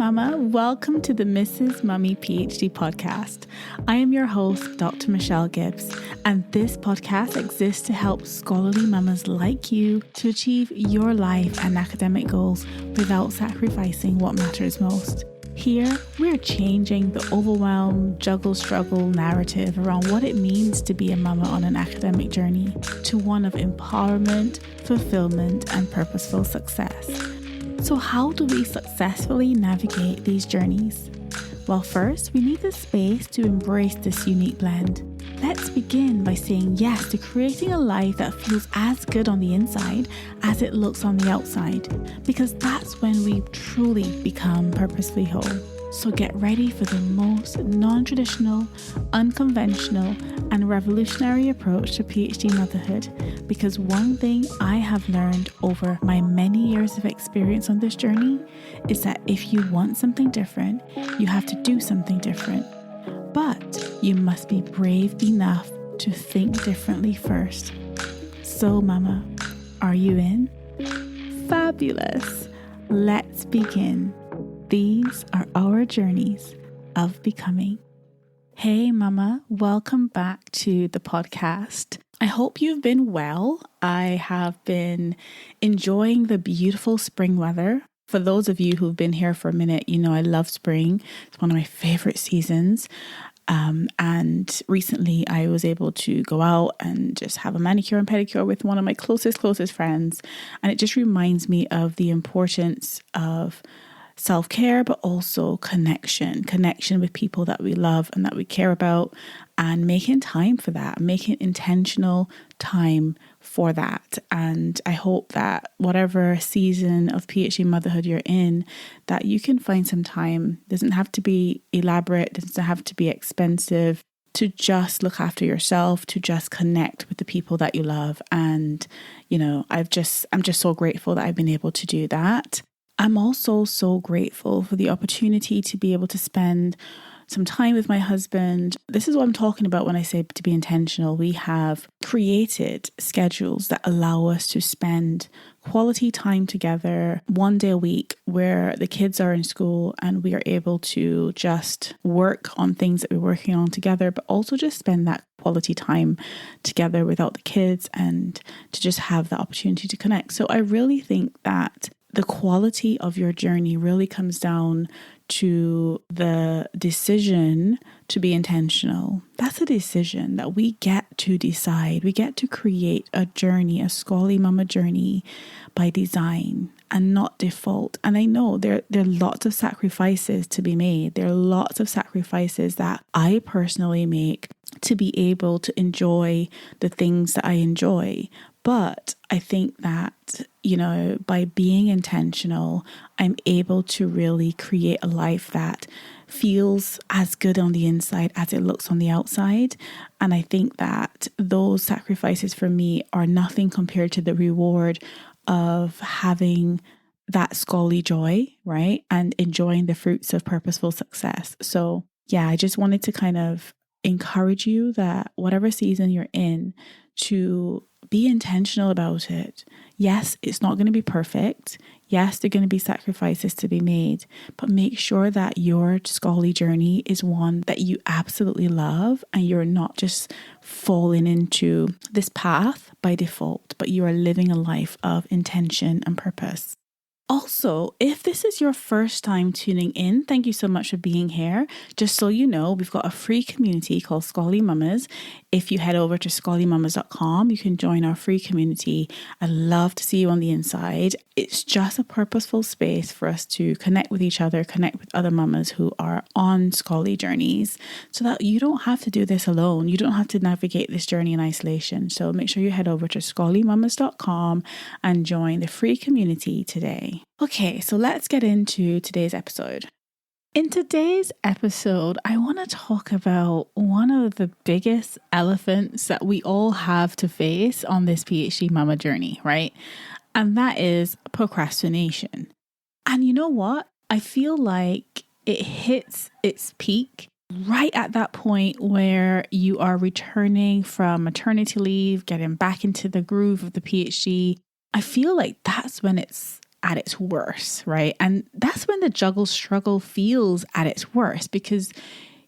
Mama, welcome to the Mrs. Mummy PhD podcast. I am your host, Dr. Michelle Gibbs, and this podcast exists to help scholarly mamas like you to achieve your life and academic goals without sacrificing what matters most. Here, we're changing the overwhelm, juggle, struggle narrative around what it means to be a mama on an academic journey to one of empowerment, fulfillment, and purposeful success. So how do we successfully navigate these journeys? Well, first, we need the space to embrace this unique blend. Let's begin by saying yes to creating a life that feels as good on the inside as it looks on the outside, because that's when we truly become purposefully whole. So get ready for the most non-traditional, unconventional, and revolutionary approach to PhD motherhood, because one thing I have learned over my many years of experience on this journey is that if you want something different, you have to do something different. But you must be brave enough to think differently first. So, Mama, are you in? Fabulous! Let's begin. These are our journeys of becoming. Hey Mama, welcome back to the podcast. I hope you've been well. I have been enjoying the beautiful spring weather. For those of you who've been here for a minute, you know I love spring. It's one of my favorite seasons. And recently I was able to go out and just have a manicure and pedicure with one of my closest friends. And it just reminds me of the importance of self-care, but also connection with people that we love and that we care about, and making time for that, making intentional time for that. And I hope that whatever season of PhD motherhood you're in, that you can find some time. It doesn't have to be elaborate, it doesn't have to be expensive, to just look after yourself, to just connect with the people that you love. And, you know, I'm just so grateful that I've been able to do that. I'm also so grateful for the opportunity to be able to spend some time with my husband. This is what I'm talking about when I say to be intentional. We have created schedules that allow us to spend quality time together 1 day a week where the kids are in school and we are able to just work on things that we're working on together, but also just spend that quality time together without the kids and to just have the opportunity to connect. So I really think that the quality of your journey really comes down to the decision to be intentional. That's a decision that we get to decide. We get to create a journey, a scholarly mama journey by design and not default. And I know there are lots of sacrifices to be made. There are lots of sacrifices that I personally make to be able to enjoy the things that I enjoy. But I think that, you know, by being intentional, I'm able to really create a life that feels as good on the inside as it looks on the outside. And I think that those sacrifices for me are nothing compared to the reward of having that scholarly joy, right? And enjoying the fruits of purposeful success. So yeah, I just wanted to kind of encourage you that whatever season you're in, to be intentional about it. Yes, it's not going to be perfect. Yes, there are going to be sacrifices to be made, but make sure that your scholarly journey is one that you absolutely love and you're not just falling into this path by default, but you are living a life of intention and purpose. Also, if this is your first time tuning in, thank you so much for being here. Just so you know, we've got a free community called Scholarly Mamas. If you head over to scholarlymamas.com, you can join our free community. I'd love to see you on the inside. It's just a purposeful space for us to connect with each other, connect with other mamas who are on scholarly journeys, so that you don't have to do this alone. You don't have to navigate this journey in isolation. So make sure you head over to scholarlymamas.com and join the free community today. Okay, so let's get into today's episode. In today's episode, I want to talk about one of the biggest elephants that we all have to face on this PhD mama journey, right? And that is procrastination. And you know what? I feel like it hits its peak right at that point where you are returning from maternity leave, getting back into the groove of the PhD. I feel like that's when it's at its worst, right? And that's when the juggle struggle feels at its worst, because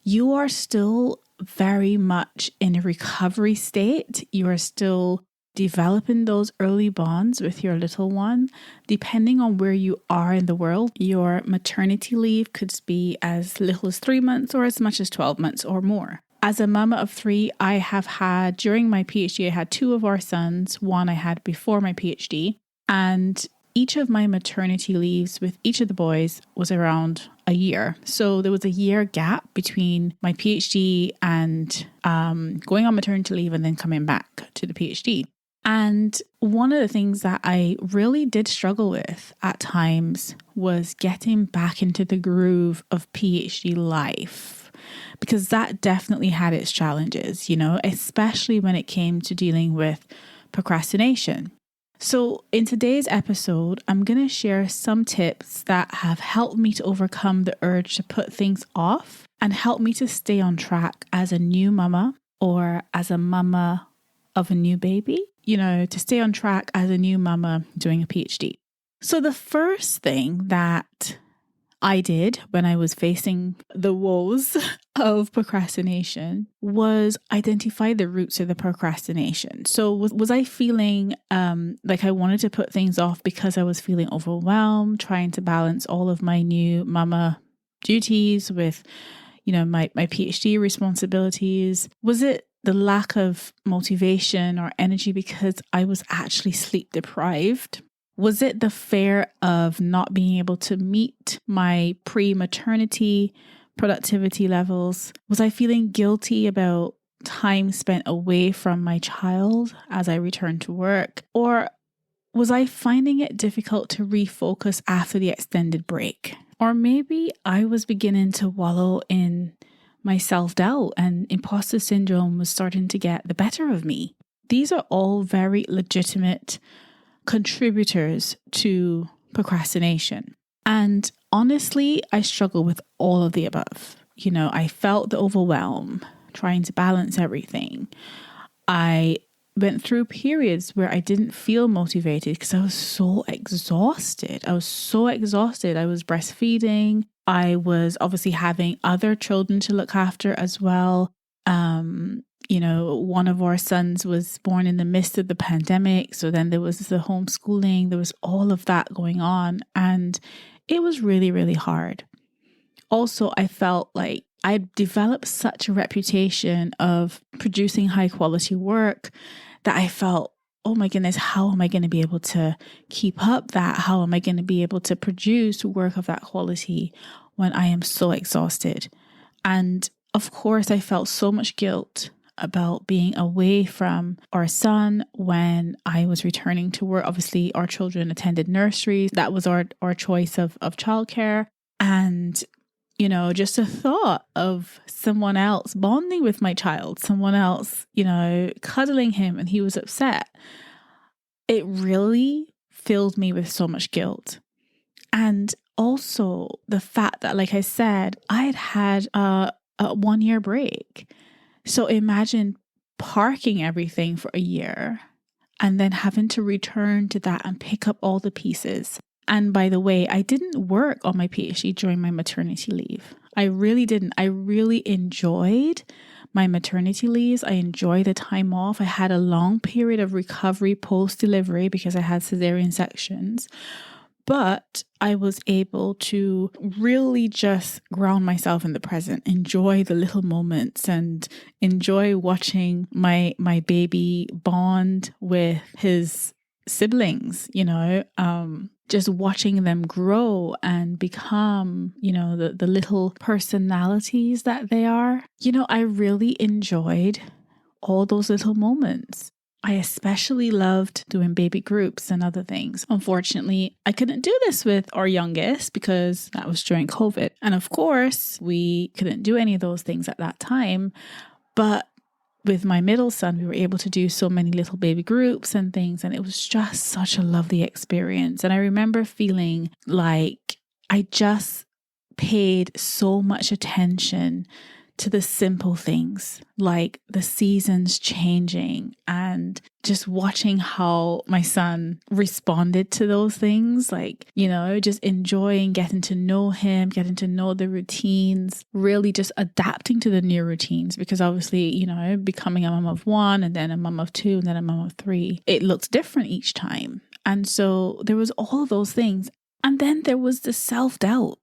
you are still very much in a recovery state. You are still developing those early bonds with your little one. Depending on where you are in the world, your maternity leave could be as little as 3 months or as much as 12 months or more. As a mama of 3, I have had, during my PhD, I had 2 of our sons. One I had before my PhD. And each of my maternity leaves with each of the boys was around a year. So there was a year gap between my PhD and going on maternity leave and then coming back to the PhD. And one of the things that I really did struggle with at times was getting back into the groove of PhD life, because that definitely had its challenges, especially when it came to dealing with procrastination. So in today's episode, I'm going to share some tips that have helped me to overcome the urge to put things off and help me to stay on track as a new mama or as a mama of a new baby, to stay on track as a new mama doing a PhD. So the first thing that I did when I was facing the woes of procrastination was identify the roots of the procrastination. So was I feeling like I wanted to put things off because I was feeling overwhelmed, trying to balance all of my new mama duties with, my PhD responsibilities? Was it the lack of motivation or energy because I was actually sleep deprived? Was it the fear of not being able to meet my pre-maternity productivity levels? Was I feeling guilty about time spent away from my child as I returned to work? Or was I finding it difficult to refocus after the extended break? Or maybe I was beginning to wallow in my self-doubt and imposter syndrome was starting to get the better of me. These are all very legitimate contributors to procrastination. And honestly, I struggle with all of the above. I felt the overwhelm, trying to balance everything. I went through periods where I didn't feel motivated because I was so exhausted. I was breastfeeding. I was obviously having other children to look after as well. One of our sons was born in the midst of the pandemic. So then there was the homeschooling. There was all of that going on. And it was really, really hard. Also, I felt like I'd developed such a reputation of producing high quality work that I felt, oh my goodness, how am I going to be able to keep up that? How am I going to be able to produce work of that quality when I am so exhausted? And of course, I felt so much guilt about being away from our son when I was returning to work. Obviously, our children attended nurseries. That was our choice of childcare. And, just a thought of someone else bonding with my child, someone else, cuddling him and he was upset. It really filled me with so much guilt. And also the fact that, like I said, I had a 1-year break. So imagine parking everything for a year and then having to return to that and pick up all the pieces. And by the way, I didn't work on my PhD during my maternity leave. I really didn't. I really enjoyed my maternity leaves. I enjoyed the time off. I had a long period of recovery post-delivery because I had cesarean sections. But I was able to really just ground myself in the present, enjoy the little moments and enjoy watching my baby bond with his siblings, just watching them grow and become, the little personalities that they are. I really enjoyed all those little moments. I especially loved doing baby groups and other things. Unfortunately, I couldn't do this with our youngest because that was during COVID. And of course, we couldn't do any of those things at that time. But with my middle son, we were able to do so many little baby groups and things. And it was just such a lovely experience. And I remember feeling like I just paid so much attention to the simple things like the seasons changing and just watching how my son responded to those things, like, just enjoying getting to know him, getting to know the routines, really just adapting to the new routines, because obviously, becoming a mom of one and then a mom of two and then a mom of three, it looks different each time. And so there was all of those things. And then there was the self-doubt,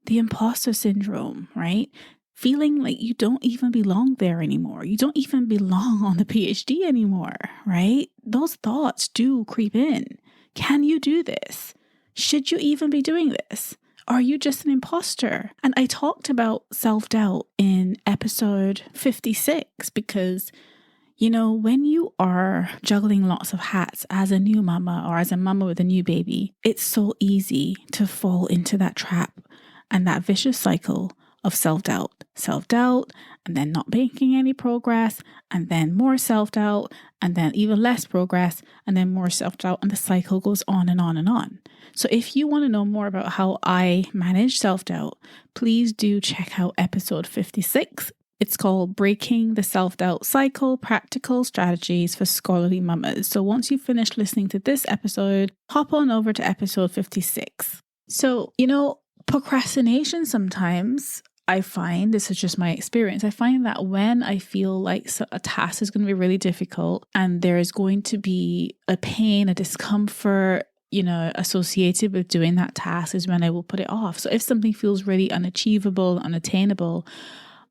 the imposter syndrome, right? Feeling like you don't even belong there anymore. You don't even belong on the PhD anymore, right? Those thoughts do creep in. Can you do this? Should you even be doing this? Are you just an imposter? And I talked about self-doubt in episode 56 because, when you are juggling lots of hats as a new mama or as a mama with a new baby, it's so easy to fall into that trap and that vicious cycle of self-doubt, and then not making any progress, and then more self-doubt, and then even less progress, and then more self-doubt, and the cycle goes on and on and on. So if you want to know more about how I manage self-doubt, please do check out episode 56. It's called Breaking the Self-Doubt Cycle, Practical Strategies for Scholarly Mamas. So once you finish listening to this episode, hop on over to episode 56. So, procrastination sometimes, I find, this is just my experience, I find that when I feel like a task is going to be really difficult and there is going to be a pain, a discomfort, associated with doing that task, is when I will put it off. So if something feels really unachievable, unattainable,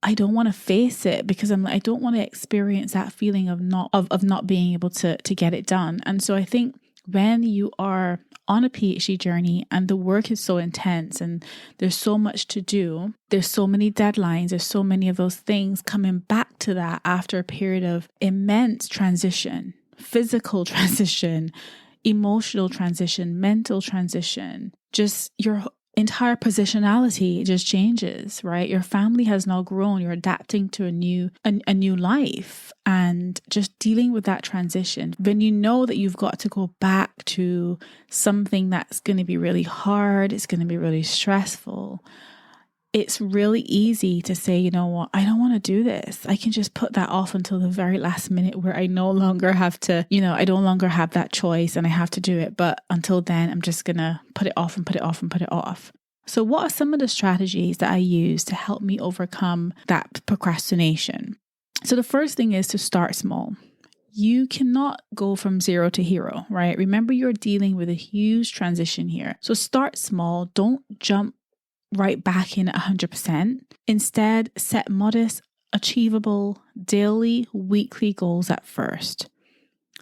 I don't want to face it because I don't want to experience that feeling of not being able to get it done. And so I think when you are on a PhD journey and the work is so intense and there's so much to do, there's so many deadlines, there's so many of those things coming back to that after a period of immense transition, physical transition, emotional transition, mental transition, just your entire positionality just changes, right? Your family has now grown. You're adapting to a new life, and just dealing with that transition. When you know that you've got to go back to something that's going to be really hard, it's going to be really stressful, it's really easy to say, you know what, I don't want to do this. I can just put that off until the very last minute where I no longer have to, I no longer have that choice and I have to do it. But until then, I'm just going to put it off and put it off and put it off. So what are some of the strategies that I use to help me overcome that procrastination? So the first thing is to start small. You cannot go from zero to hero, right? Remember, you're dealing with a huge transition here. So start small. Don't jump right back in at 100%. Instead, set modest, achievable, daily, weekly goals at first.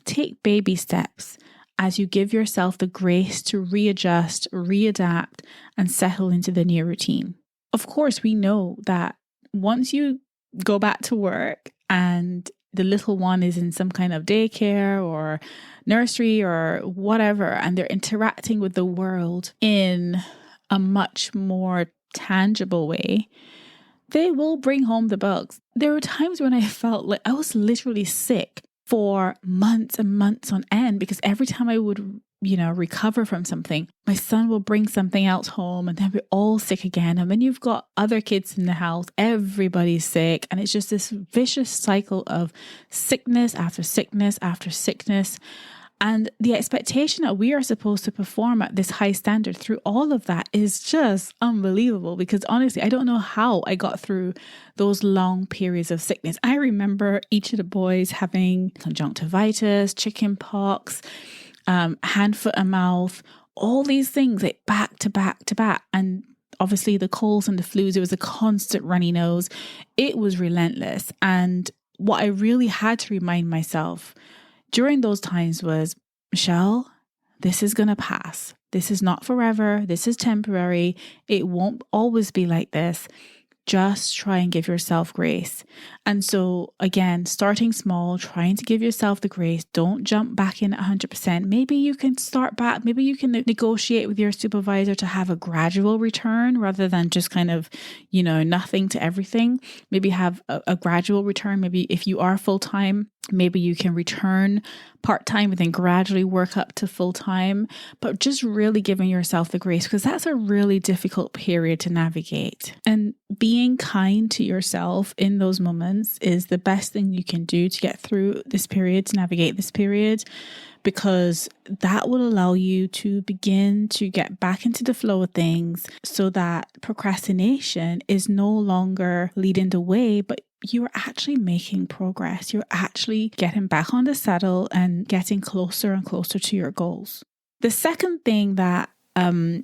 Take baby steps as you give yourself the grace to readjust, readapt, and settle into the new routine. Of course, we know that once you go back to work and the little one is in some kind of daycare or nursery or whatever, and they're interacting with the world in a much more tangible way, they will bring home the bugs. There were times when I felt like I was literally sick for months and months on end, because every time I would, recover from something, my son will bring something else home and then we're all sick again. And when you've got other kids in the house, everybody's sick. And it's just this vicious cycle of sickness after sickness after sickness. And the expectation that we are supposed to perform at this high standard through all of that is just unbelievable, because honestly, I don't know how I got through those long periods of sickness. I remember each of the boys having conjunctivitis, chicken pox, hand, foot and mouth, all these things like back to back to back. And obviously the colds and the flus, it was a constant runny nose. It was relentless. And what I really had to remind myself during those times was, Michelle, this is going to pass. This is not forever. This is temporary. It won't always be like this. Just try and give yourself grace. And so again, starting small, trying to give yourself the grace. Don't jump back in at 100%. Maybe you can start back. Maybe you can negotiate with your supervisor to have a gradual return rather than just kind of, nothing to everything. Maybe have a gradual return. Maybe if you are full-time, maybe you can return part-time and then gradually work up to full-time, but just really giving yourself the grace, because that's a really difficult period to navigate. And being kind to yourself in those moments is the best thing you can do to get through this period, to navigate this period, because that will allow you to begin to get back into the flow of things so that procrastination is no longer leading the way, but you're actually making progress. You're actually getting back on the saddle and getting closer and closer to your goals. The second thing that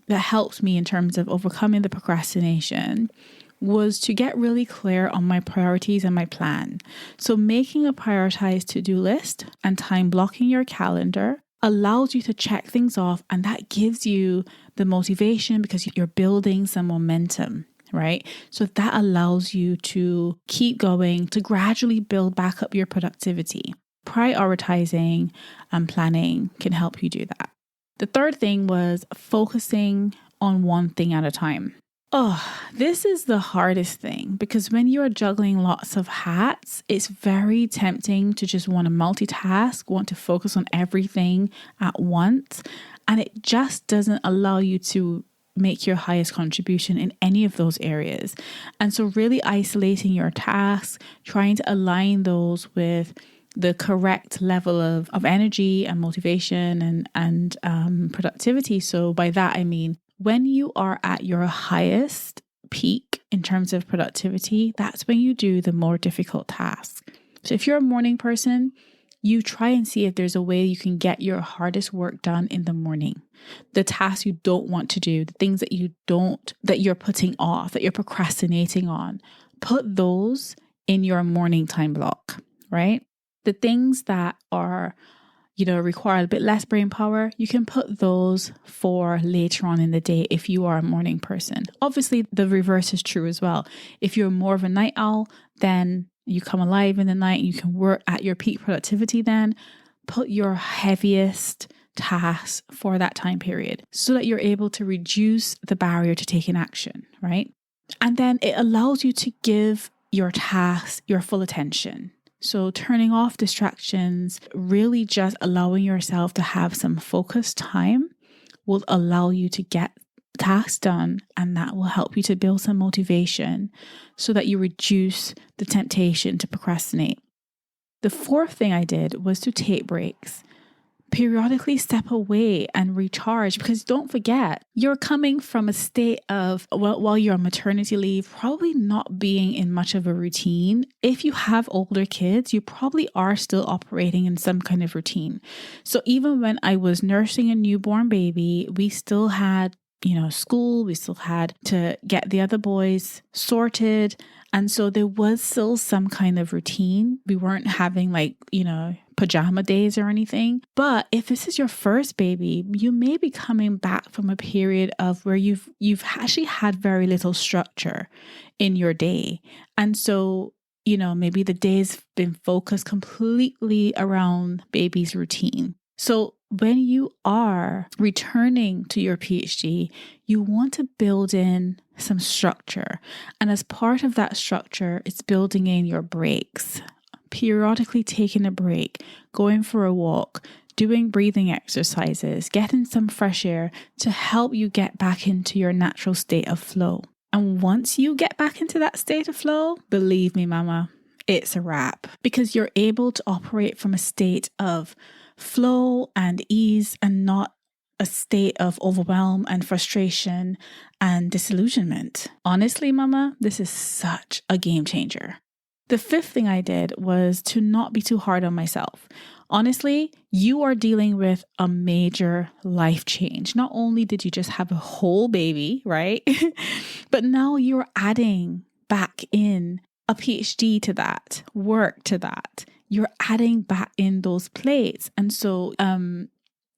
helped me in terms of overcoming the procrastination was to get really clear on my priorities and my plan. So making a prioritized to-do list and time blocking your calendar allows you to check things off, and that gives you the motivation because you're building some momentum, right? So that allows you to keep going, to gradually build back up your productivity. Prioritizing and planning can help you do that. The third thing was focusing on one thing at a time. Oh, this is the hardest thing because when you are juggling lots of hats, it's very tempting to just want to multitask, want to focus on everything at once. And it just doesn't allow you to make your highest contribution in any of those areas. And so really isolating your tasks, trying to align those with the correct level of energy and motivation and productivity. So by that, I mean, when you are at your highest peak in terms of productivity, that's when you do the more difficult tasks. So if you're a morning person, you try and see if there's a way you can get your hardest work done in the morning. The tasks you don't want to do, the things that you're putting off, that you're procrastinating on, put those in your morning time block, right? The things that are require a bit less brain power, you can put those for later on in the day if you are a morning person. Obviously, the reverse is true as well. If you're more of a night owl, then you come alive in the night, you can work at your peak productivity then. Put your heaviest tasks for that time period so that you're able to reduce the barrier to taking action, right? And then it allows you to give your tasks your full attention. So turning off distractions, really just allowing yourself to have some focused time will allow you to get tasks done, and that will help you to build some motivation so that you reduce the temptation to procrastinate. The fourth thing I did was to take breaks. Periodically step away and recharge, because don't forget, you're coming from a state of, while you're on maternity leave, probably not being in much of a routine. If you have older kids, you probably are still operating in some kind of routine. So even when I was nursing a newborn baby, we still had, school, we still had to get the other boys sorted. And so there was still some kind of routine. We weren't having pajama days or anything. But if this is your first baby, you may be coming back from a period of where you've actually had very little structure in your day. And so, maybe the day's been focused completely around baby's routine. So when you are returning to your PhD, you want to build in some structure. And as part of that structure, it's building in your breaks, periodically taking a break, going for a walk, doing breathing exercises, getting some fresh air to help you get back into your natural state of flow. And once you get back into that state of flow, believe me, mama, it's a wrap, because you're able to operate from a state of flow and ease and not a state of overwhelm and frustration and disillusionment. Honestly, mama, this is such a game changer. The fifth thing I did was to not be too hard on myself. Honestly, you are dealing with a major life change. Not only did you just have a whole baby, right? But now you're adding back in a PhD to that, work to that. You're adding back in those plates. And so, when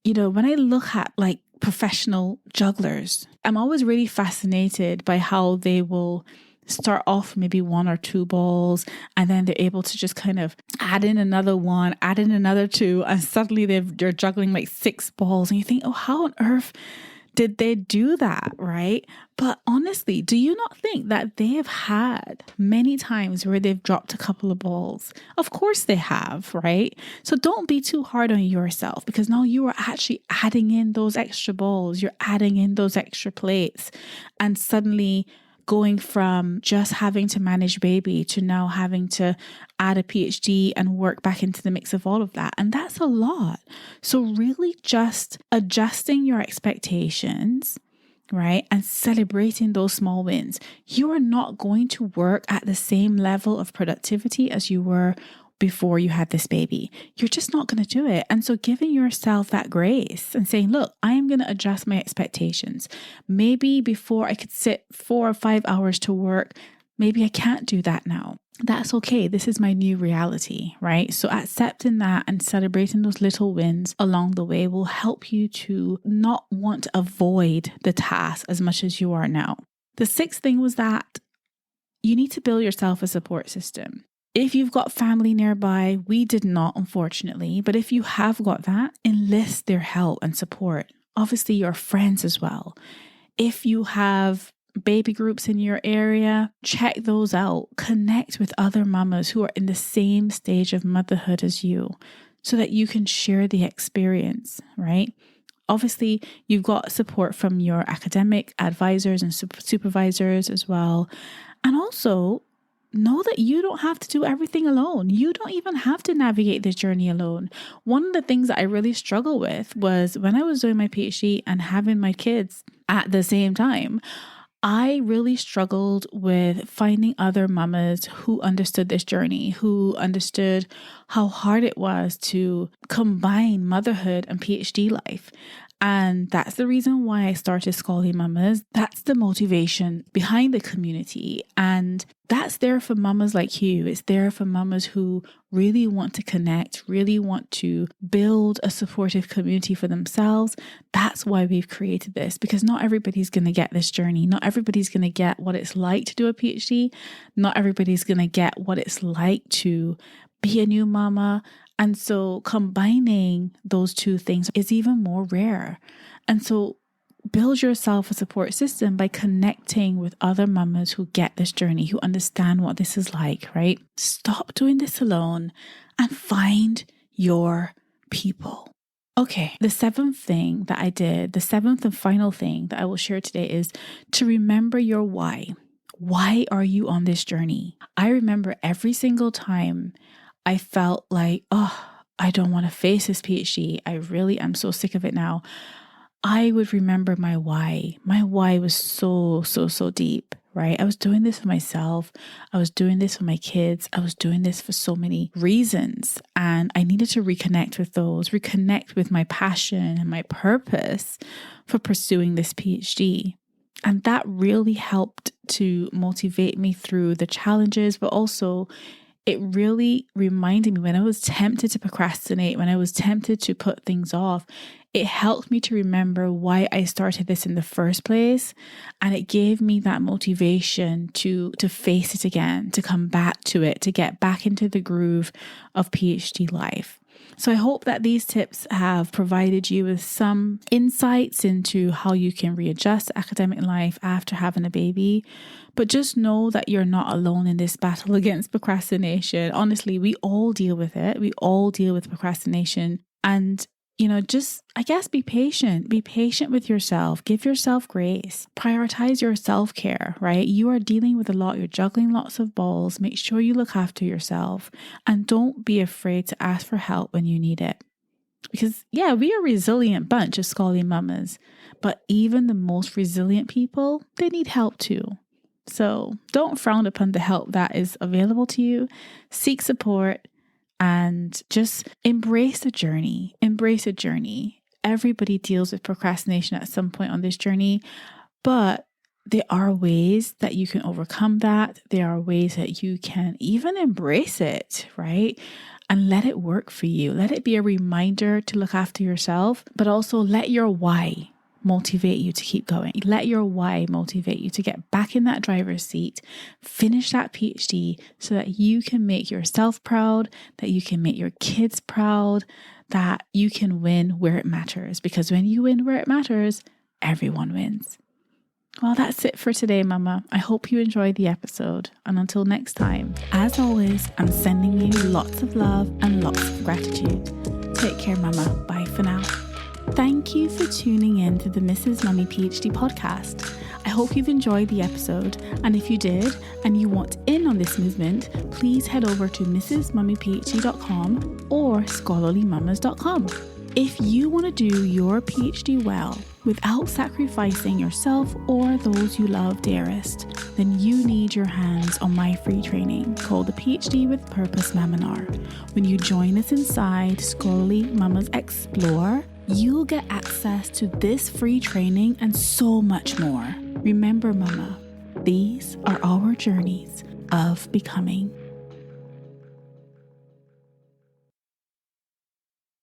I look at professional jugglers, I'm always really fascinated by how they will start off maybe one or two balls, and then they're able to just kind of add in another one, add in another two, and suddenly they're juggling 6 balls. And you think, oh, how on earth did they do that, right? But honestly, do you not think that they have had many times where they've dropped a couple of balls? Of course they have, right? So don't be too hard on yourself, because now you are actually adding in those extra balls. You're adding in those extra plates. And suddenly going from just having to manage baby to now having to add a PhD and work back into the mix of all of that. And that's a lot. So really just adjusting your expectations, right? And celebrating those small wins. You are not going to work at the same level of productivity as you were before you had this baby. You're just not going to do it. And so giving yourself that grace and saying, look, I am going to adjust my expectations. Maybe before I could sit 4 or 5 hours to work, maybe I can't do that now. That's okay. This is my new reality, right? So accepting that and celebrating those little wins along the way will help you to not want to avoid the task as much as you are now. The 6th thing was that you need to build yourself a support system. If you've got family nearby, we did not, unfortunately, but if you have got that, enlist their help and support. Obviously, your friends as well. If you have baby groups in your area, check those out. Connect with other mamas who are in the same stage of motherhood as you so that you can share the experience, right? Obviously, you've got support from your academic advisors and supervisors as well. And also, know that you don't have to do everything alone. You don't even have to navigate this journey alone. One of the things that I really struggled with was when I was doing my PhD and having my kids at the same time, I really struggled with finding other mamas who understood this journey, who understood how hard it was to combine motherhood and PhD life. And that's the reason why I started Scholarly Mamas. That's the motivation behind the community. And that's there for mamas like you. It's there for mamas who really want to connect, really want to build a supportive community for themselves. That's why we've created this, because not everybody's going to get this journey. Not everybody's going to get what it's like to do a PhD. Not everybody's going to get what it's like to be a new mama. And so combining those two things is even more rare. And so build yourself a support system by connecting with other mamas who get this journey, who understand what this is like, right? Stop doing this alone and find your people. Okay, the 7th thing that I did, the 7th and final thing that I will share today is to remember your why. Why are you on this journey? I remember every single time I felt like, oh, I don't want to face this PhD. I really am so sick of it now. I would remember my why. My why was so deep, right? I was doing this for myself. I was doing this for my kids. I was doing this for so many reasons. And I needed to reconnect with those, reconnect with my passion and my purpose for pursuing this PhD. And that really helped to motivate me through the challenges, but also it really reminded me when I was tempted to procrastinate, when I was tempted to put things off, it helped me to remember why I started this in the first place. And it gave me that motivation to face it again, to come back to it, to get back into the groove of PhD life. So I hope that these tips have provided you with some insights into how you can readjust academic life after having a baby. But just know that you're not alone in this battle against procrastination. Honestly, we all deal with it. We all deal with procrastination. And just, I guess, be patient. Be patient with yourself. Give yourself grace. Prioritize your self-care, right? You are dealing with a lot. You're juggling lots of balls. Make sure you look after yourself. And don't be afraid to ask for help when you need it. Because, we are a resilient bunch of scholarly mamas. But even the most resilient people, they need help too. So don't frown upon the help that is available to you. Seek support. And just embrace the journey. Embrace a journey. Everybody deals with procrastination at some point on this journey, but there are ways that you can overcome that. There are ways that you can even embrace it, right? And let it work for you. Let it be a reminder to look after yourself, but also let your why motivate you to keep going. Let your why motivate you to get back in that driver's seat, finish that PhD so that you can make yourself proud, that you can make your kids proud, that you can win where it matters. Because when you win where it matters, everyone wins. Well, that's it for today, Mama. I hope you enjoyed the episode. And until next time, as always, I'm sending you lots of love and lots of gratitude. Take care, Mama. Bye for now. Thank you for tuning in to the Mrs. Mummy PhD podcast. I hope you've enjoyed the episode, and if you did and you want in on this movement, please head over to mrsmummyphd.com or scholarlymamas.com. If you want to do your PhD well without sacrificing yourself or those you love dearest, then you need your hands on my free training called the PhD with Purpose Webinar. When you join us inside Scholarly Mamas Explore, you'll get access to this free training and so much more. Remember, Mama, these are our journeys of becoming.